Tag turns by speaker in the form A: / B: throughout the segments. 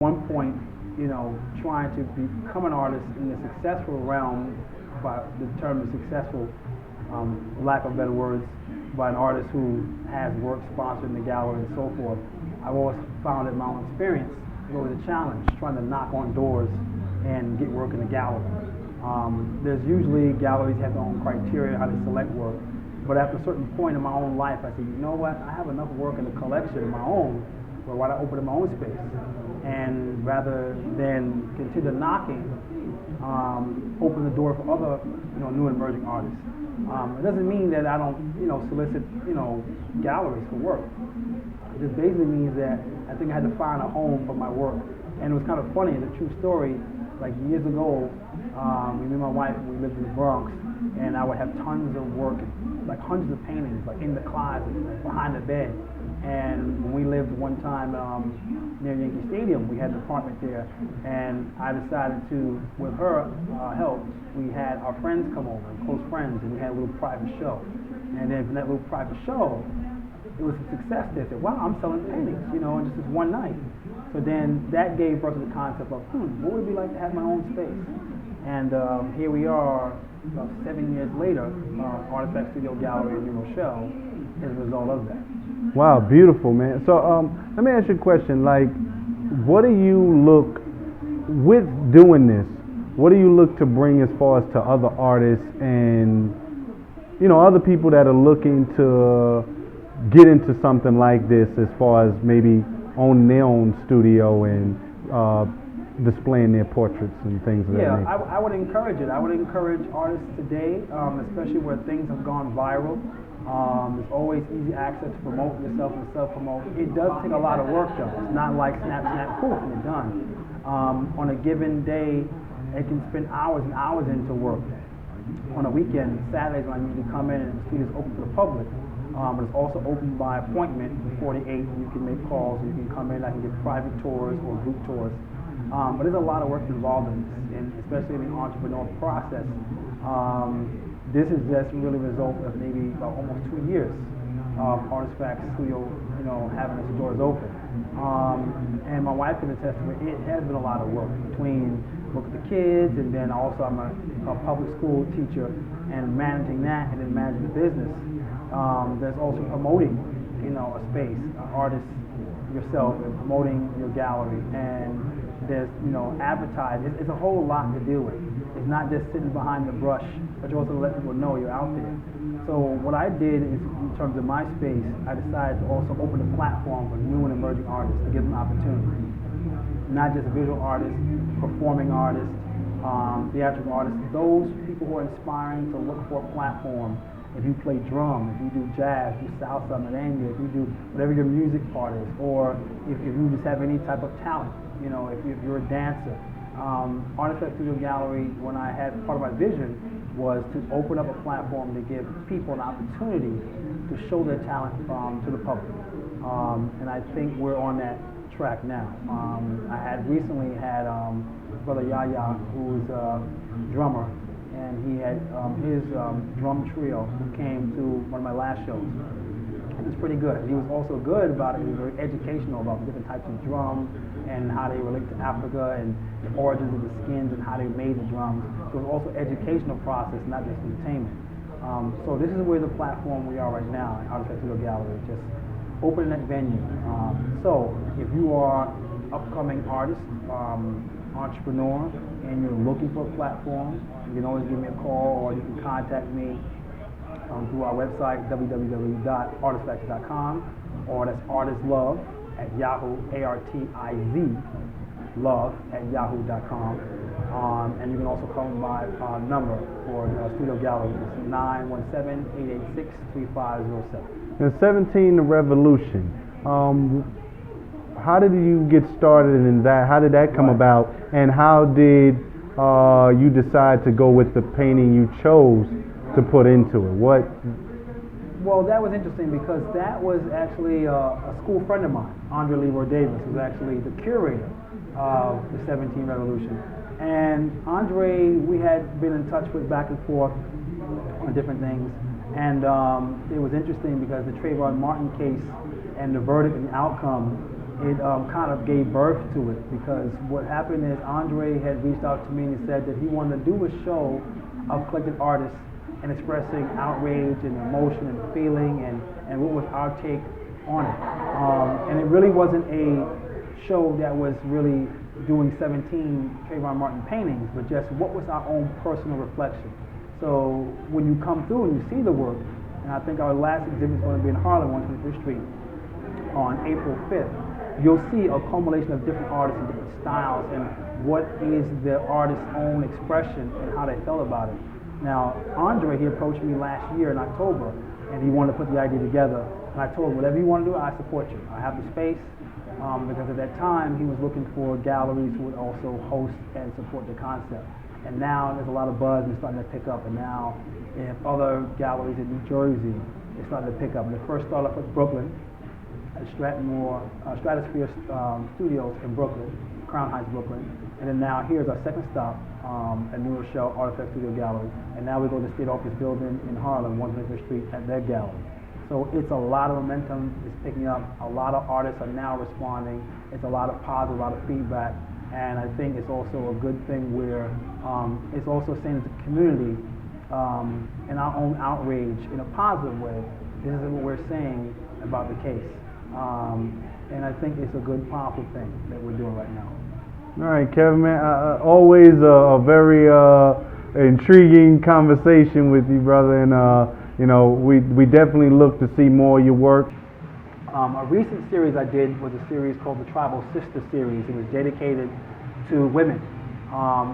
A: one point, trying to become an artist in the successful realm, by the term is successful, lack of better words, by an artist who has work sponsored in the gallery and so forth. I've always found it my own experience, it was a challenge trying to knock on doors and get work in the gallery. There's usually galleries have their own criteria how they select work, but after a certain point in my own life, I said, you know what, I have enough work in the collection of my own, but why not open up my own space? And rather than continue knocking, open the door for other, new and emerging artists. It doesn't mean that I don't, solicit, galleries for work. It just basically means that I think I had to find a home for my work. And it was kind of funny, it's a true story. Like years ago, me and my wife, we lived in the Bronx, and I would have tons of work, like hundreds of paintings, like in the closet, behind the bed. And when we lived one time near Yankee Stadium, we had an apartment there, and I decided to, with her help, we had our friends come over, close friends, and we had a little private show. And then from that little private show, it was a success. They said, wow, I'm selling paintings, in just this one night. So then that gave birth to the concept of, what would it be like to have my own space? And here we are, about 7 years later, Artifact Studio Gallery in New Rochelle is a result of that.
B: Wow, beautiful, man. So let me ask you a question. Like, what do you look, with doing this, what do you look to bring as far as to other artists and, other people that are looking to get into something like this as far as maybe owning their own studio and displaying their portraits and things of that nature?
A: Yeah, I would encourage it. I would encourage artists today, especially where things have gone viral. There's always easy access to promote yourself and self-promote. It does take a lot of work though. It's not like snap, snap, poof, and you're done. On a given day, I can spend hours and hours into work. On a weekend, Saturdays when I usually come in and the studio's open to the public, but it's also open by appointment before the 8. You can make calls, you can come in, I can give private tours or group tours. But there's a lot of work involved in this, and especially in the entrepreneurial process. This is just really a result of maybe about almost 2 years of Artizfacts Studio, having its doors open. And my wife can attest to it. It has been a lot of work between work with the kids, and then also I'm a public school teacher, and managing that, and then managing the business. There's also promoting, a space, artists yourself, and promoting your gallery, and there's, advertising. It's a whole lot to deal with. It's not just sitting behind the brush, but you also let people know you're out there. So what I did is, in terms of my space, I decided to also open a platform for new and emerging artists to give them opportunity. Not just visual artists, performing artists, theatrical artists, those people who are inspiring to look for a platform. If you play drum, if you do jazz, if you salsa, merengue, if you do whatever your music part is, or if you just have any type of talent, if you're a dancer. Artifact Studio Gallery, when I had part of my vision, was to open up a platform to give people an opportunity to show their talent to the public. And I think we're on that track now. I had recently had Brother Yaya, who's a drummer, and he had his drum trio who came to one of my last shows. It was pretty good. He was also good about it. He was very educational about the different types of drums and how they relate to Africa and the origins of the skins and how they made the drums. So it was also an educational process, not just entertainment. So this is where the platform we are right now at Artifact Studio Gallery, just opening that venue. So if you are upcoming artist, entrepreneur, and you're looking for a platform, you can always give me a call, or you can contact me through our website, www.artizfacts.com, or that's artistlove at Yahoo, ARTIZ, love at yahoo.com. And you can also call my number for Studio Gallery. It's 917-886-3507.
B: And 17, the Revolution. How did you get started in that? How did that come about? And how did you decide to go with the painting you chose to put into it? What?
A: Well, that was interesting because that was actually a school friend of mine, Andre Leroy Davis, who's actually the curator of the 17 Revolution. And Andre, we had been in touch with back and forth on different things. And it was interesting because the Trayvon Martin case and the verdict and the outcome it kind of gave birth to it, because what happened is Andre had reached out to me and he said that he wanted to do a show of collected artists and expressing outrage and emotion and feeling and what was our take on it. And it really wasn't a show that was really doing 17 Trayvon Martin paintings, but just what was our own personal reflection. So when you come through and you see the work, and I think our last exhibit is going to be in Harlem, 125th Street, on April 5th, you'll see a culmination of different artists and different styles and what is the artist's own expression and how they felt about it. Now, Andre, he approached me last year in October, and he wanted to put the idea together. And I told him, whatever you want to do, I support you. I have the space, because at that time, he was looking for galleries who would also host and support the concept. And now there's a lot of buzz and it's starting to pick up. And now, if other galleries in New Jersey, it's starting to pick up. And it first started off with Brooklyn, at Stratosphere Studios in Brooklyn, Crown Heights, Brooklyn. And then now here's our second stop, at New Rochelle Artifact Studio Gallery. And now we go to the State Office Building in Harlem, 125th Street, at their gallery. So it's a lot of momentum, it's picking up. A lot of artists are now responding. It's a lot of positive, a lot of feedback. And I think it's also a good thing where it's also saying to the community, in our own outrage, in a positive way, this is what we're saying about the case. And I think it's a good, powerful thing that we're doing right now.
B: All right, Kevin, man, always a very intriguing conversation with you, brother, and you know, we definitely look to see more of your work.
A: A recent series I did was a series called the Tribal Sister Series. It was dedicated to women,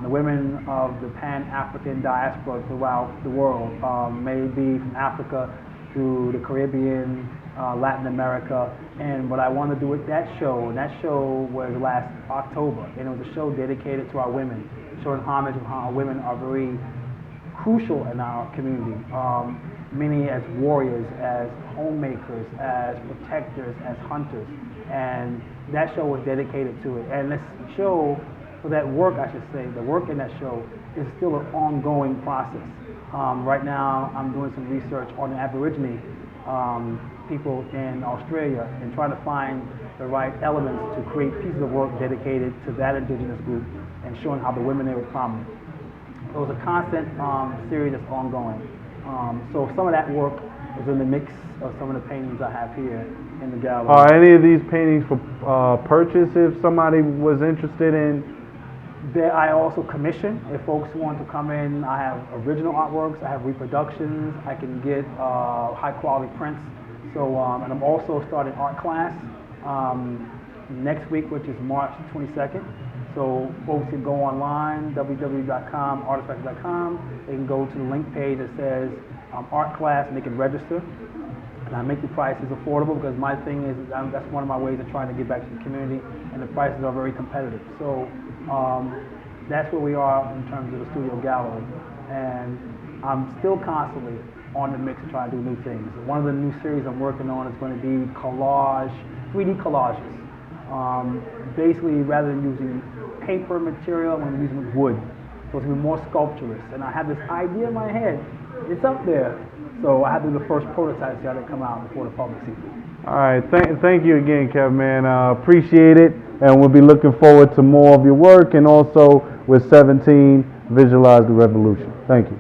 A: the women of the Pan-African diaspora throughout the world, maybe from Africa to the Caribbean, Latin America. And what I wanted to do with that show, and that show was last October, and it was a show dedicated to our women, showing homage of how our women are very crucial in our community. Many as warriors, as homemakers, as protectors, as hunters. And that show was dedicated to it. And this show, for that work, I should say, the work in that show is still an ongoing process. Right now, I'm doing some research on the Aborigine people in Australia and trying to find the right elements to create pieces of work dedicated to that indigenous group and showing how the women there were prominent. So it's a constant series that's ongoing. So some of that work is in the mix of some of the paintings I have here in the gallery.
B: Are any of these paintings for purchase if somebody was interested in?
A: I also commission. If folks want to come in, I have original artworks, I have reproductions, I can get high quality prints. So, and I'm also starting art class next week, which is March 22nd. So folks can go online, www.artizfacts.com. They can go to the link page that says art class, and they can register. And I make the prices affordable because my thing is that's one of my ways of trying to give back to the community, and the prices are very competitive. So that's where we are in terms of the studio gallery. And I'm still constantly on the mix to try to do new things. One of the new series I'm working on is going to be collage, 3D collages. Basically, rather than using paper material, I'm going to be using wood. So it's going to be more sculpturous. And I have this idea in my head. It's up there. So I have to do the first prototype to have it come out before the public sees it.
B: All right. Thank you again, Kevin, man. Appreciate it. And we'll be looking forward to more of your work. And also with 17, Visualize the Revolution. Thank you.